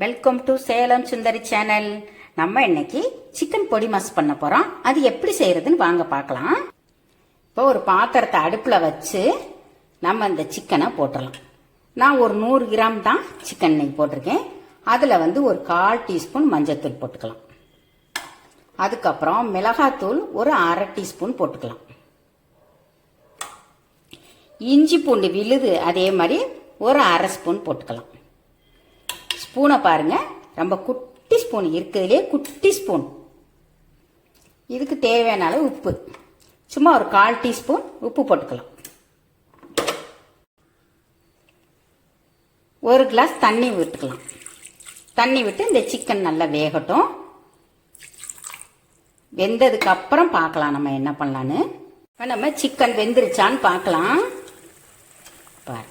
Welcome to Salem Sundari channel. நம்ம இன்னைக்கு chicken பொடி மாஸ் பண்ண போறோம். அது எப்படி செய்யறதுன்னு வாங்க பார்க்கலாம். இப்போ ஒரு பாத்திரத்தை அடுப்புல வச்சு நம்ம இந்த சிக்கனை போட்டுடலாம். நான் ஒரு 100 கிராம் தான் சிக்கன் இன்னைக்கு போட்டிருக்கேன். அதுல ஒரு 1/4 டீஸ்பூன் மஞ்சத்தூள் போட்டுக்கலாம். அதுக்கப்புறம் மிளகாத்தூள் ஒரு 1/2 டீஸ்பூன் போட்டுக்கலாம். இஞ்சி பூண்டு விழுது அதே மாதிரி ஒரு 1/2 ஸ்பூன் போட்டுக்கலாம். ஸ்பூனை பாருங்க, ரொம்ப குட்டி ஸ்பூன் இருக்கிறதுலே குட்டி ஸ்பூன். இதுக்கு தேவையான அளவு உப்பு, சும்மா ஒரு 1/4 டீஸ்பூன் உப்பு போட்டுக்கலாம். ஒரு கிளாஸ் தண்ணி விட்டுக்கலாம். தண்ணி விட்டு இந்த சிக்கன் நல்லா வேகட்டும். வெந்ததுக்கு அப்புறம் பார்க்கலாம் நம்ம என்ன பண்ணலான்னு. இப்போ நம்ம சிக்கன் வெந்துருச்சான்னு பார்க்கலாம். பாரு,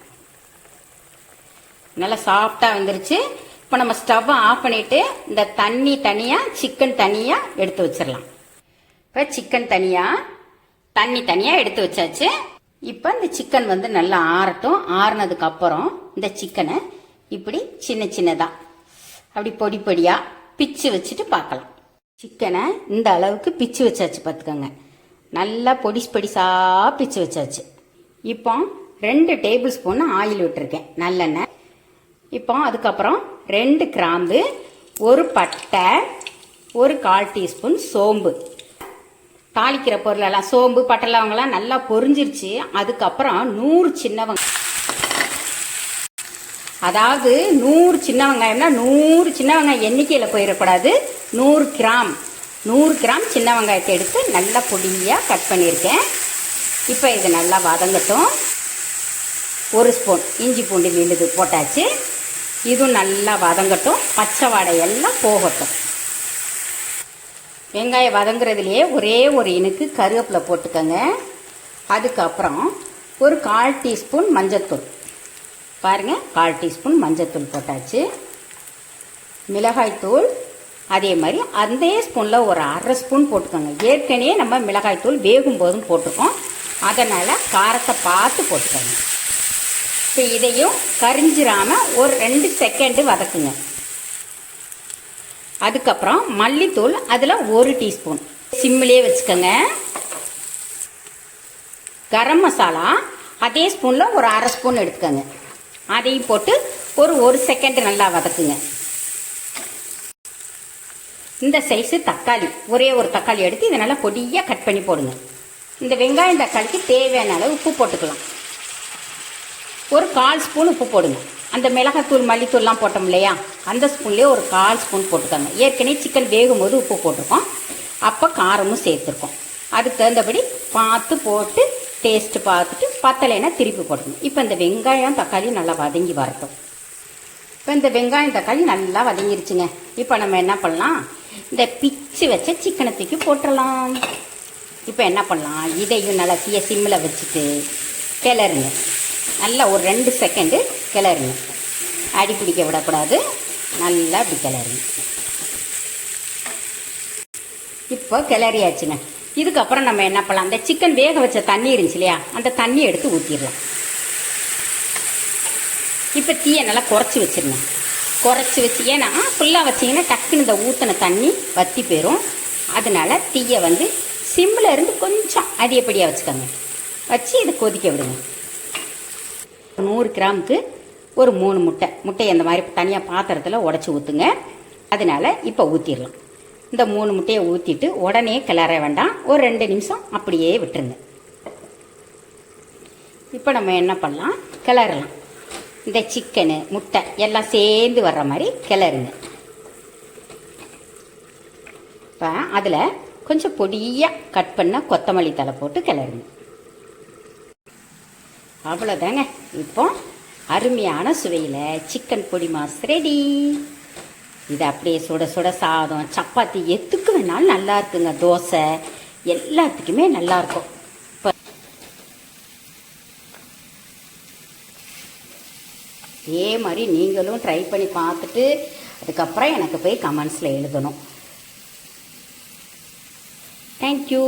நல்லா சாஃப்டா வெந்துருச்சு. இப்போ நம்ம ஸ்டவ்வை ஆஃப் பண்ணிட்டு இந்த தண்ணி தனியா சிக்கன் தனியா எடுத்து வச்சிடலாம். இப்போ சிக்கன் தனியா தண்ணி தனியா எடுத்து வச்சாச்சு. இப்போ இந்த சிக்கன் நல்லா ஆறட்டும். ஆறுனதுக்கு அப்புறம் இந்த சிக்கனை இப்படி சின்ன சின்னதா அப்படி பொடி பொடியா பிச்சு வச்சுட்டு பார்க்கலாம். சிக்கனை இந்த அளவுக்கு பிச்சு வச்சாச்சு பார்த்துக்கோங்க. நல்லா பொடிசா பிச்சு வச்சாச்சு. இப்போ 2 டேபிள் ஸ்பூன் ஆயில் விட்டுருக்கேன், நல்லெண்ணெய். இப்போ அதுக்கப்புறம் 2 கிராம்பு, ஒரு பட்டை, ஒரு 1/4 டீஸ்பூன் சோம்பு. தாளிக்கிற பொருளெல்லாம் சோம்பு பட்டை லவங்கெல்லாம் நல்லா பொரிஞ்சிருச்சு. அதுக்கப்புறம் 100 சின்ன வெங்காயம், அதாவது 100 சின்ன வெங்காயம்னா 100 சின்ன வெங்காயம் எண்ணிக்கையில் போயிடக்கூடாது. 100 கிராம் சின்ன வெங்காயத்தை எடுத்து நல்லா பொடியாக கட் பண்ணியிருக்கேன். இப்போ இது நல்லா வதங்கட்டும். 1 ஸ்பூன் இஞ்சி பூண்டு விழுது போட்டாச்சு. இதுவும் நல்லா வதங்கட்டும், பச்சை வாடை எல்லாம் போகட்டும். வெங்காயம் வதங்குறதுலேயே ஒரே ஒரு இனுக்கு கருவேப்பிலை போட்டுக்கோங்க. அதுக்கப்புறம் ஒரு 1/4 டீஸ்பூன் மஞ்சத்தூள், பாருங்க 1/4 டீஸ்பூன் மஞ்சத்தூள் போட்டாச்சு. மிளகாய்த்தூள் அதே மாதிரி அதே ஸ்பூனில் ஒரு 1/2 ஸ்பூன் போட்டுக்கோங்க. ஏற்கனவே நம்ம மிளகாய்த்தூள் வேகும் போதும் போட்டிருக்கோம், அதனால் காரத்தை பார்த்து போட்டுக்கோங்க. இப்போ இதையும் கரிஞ்சிராம ஒரு 2 செகண்டு வதக்குங்க. அதுக்கப்புறம் மல்லித்தூள் அதில் 1 டீஸ்பூன் சிம்மிலே வச்சுக்கோங்க. கரம் மசாலா அதே ஸ்பூனில் ஒரு 1/2 ஸ்பூன் எடுத்துக்கோங்க. அதையும் போட்டு ஒரு செகண்ட் நல்லா வதக்குங்க. இந்த சைஸு தக்காளி, ஒரே ஒரு தக்காளி எடுத்து இதை நல்லா பொடியாக கட் பண்ணி போடுங்க. இந்த வெங்காயம் தக்காளிக்கு தேவையான அளவு உப்பு போட்டுக்கலாம். ஒரு 1/4 ஸ்பூன் உப்பு போடுங்க. அந்த மிளகாத்தூள் மல்லித்தூள்லாம் போட்டோம் இல்லையா, அந்த ஸ்பூன்லேயே ஒரு 1/4 ஸ்பூன் போட்டுக்கோங்க. ஏற்கனவே சிக்கன் வேகும் போது உப்பு போட்டிருக்கோம், அப்போ காரமும் சேர்த்துருக்கோம். அதுக்கு தகுந்தபடி பார்த்து போட்டு டேஸ்ட்டு பார்த்துட்டு பத்தலைன்னா திருப்பி போட்டுக்கணும். இப்போ இந்த வெங்காயம் தக்காளி நல்லா வதங்கி வரட்டும். இப்போ இந்த வெங்காயம் தக்காளி நல்லா வதங்கிருச்சுங்க. இப்போ நம்ம என்ன பண்ணலாம், இந்த பிச்சு வச்ச சிக்கனை தூக்கி போட்டுடலாம். இப்போ என்ன பண்ணலாம், இதையும் நல்லா தீய சிம்மில் வச்சுட்டு கிளறுங்க. நல்லா ஒரு 2 செகண்டு கிளறுங்க. அடி பிடிக்க விடக்கூடாது, நல்லா இப்படி கிளறுங்க. இப்போ கிளறியாச்சுங்க. இதுக்கப்புறம் நம்ம என்ன பண்ணலாம், அந்த சிக்கன் வேக வச்ச தண்ணி இருந்துச்சு இல்லையா, அந்த தண்ணியை எடுத்து ஊற்றிடலாம். இப்போ தீயை நல்லா குறைச்சி வச்சிருங்க. குறைச்சி வச்சு, ஏன்னா ஃபுல்லாக வச்சிங்கன்னா டக்குன்னு இந்த ஊற்றின தண்ணி வற்றி போயிடும். அதனால தீயை சிம்மில் இருந்து கொஞ்சம் அதிகப்படியாக வச்சுக்கோங்க. வச்சு இதை கொதிக்க விடுங்க. 100 கிராமுக்கு ஒரு 3 முட்டையை அந்த மாதிரி தனியாக பாத்திரத்தில் உடச்சி ஊற்றுங்க. அதனால இப்போ ஊற்றிடலாம். இந்த 3 முட்டையை ஊற்றிட்டு உடனே கிளற வேண்டாம், ஒரு 2 நிமிஷம் அப்படியே விட்டுருங்க. இப்போ நம்ம என்ன பண்ணலாம், கிளறலாம். இந்த சிக்கனு முட்டை எல்லாம் சேர்ந்து வர்ற மாதிரி கிளறுங்க. இப்போ அதில் கொஞ்சம் பொடியாக கட் பண்ண கொத்தமல்லி தழை போட்டு கிளறுங்க. அவ்வளோதாங்க. இப்போ அருமையான சுவையில் சிக்கன் பொடி மாஸ் ரெடி. இது அப்படியே சுட சுட சாதம், சப்பாத்தி எத்துக்கு வேணாலும் நல்லா இருக்குங்க. தோசை எல்லாத்துக்குமே நல்லா இருக்கும். இப்போ இதே மாதிரி நீங்களும் ட்ரை பண்ணி பார்த்துட்டு அதுக்கப்புறம் எனக்கு போய் கமெண்ட்ஸில் எழுதணும். தேங்க்யூ.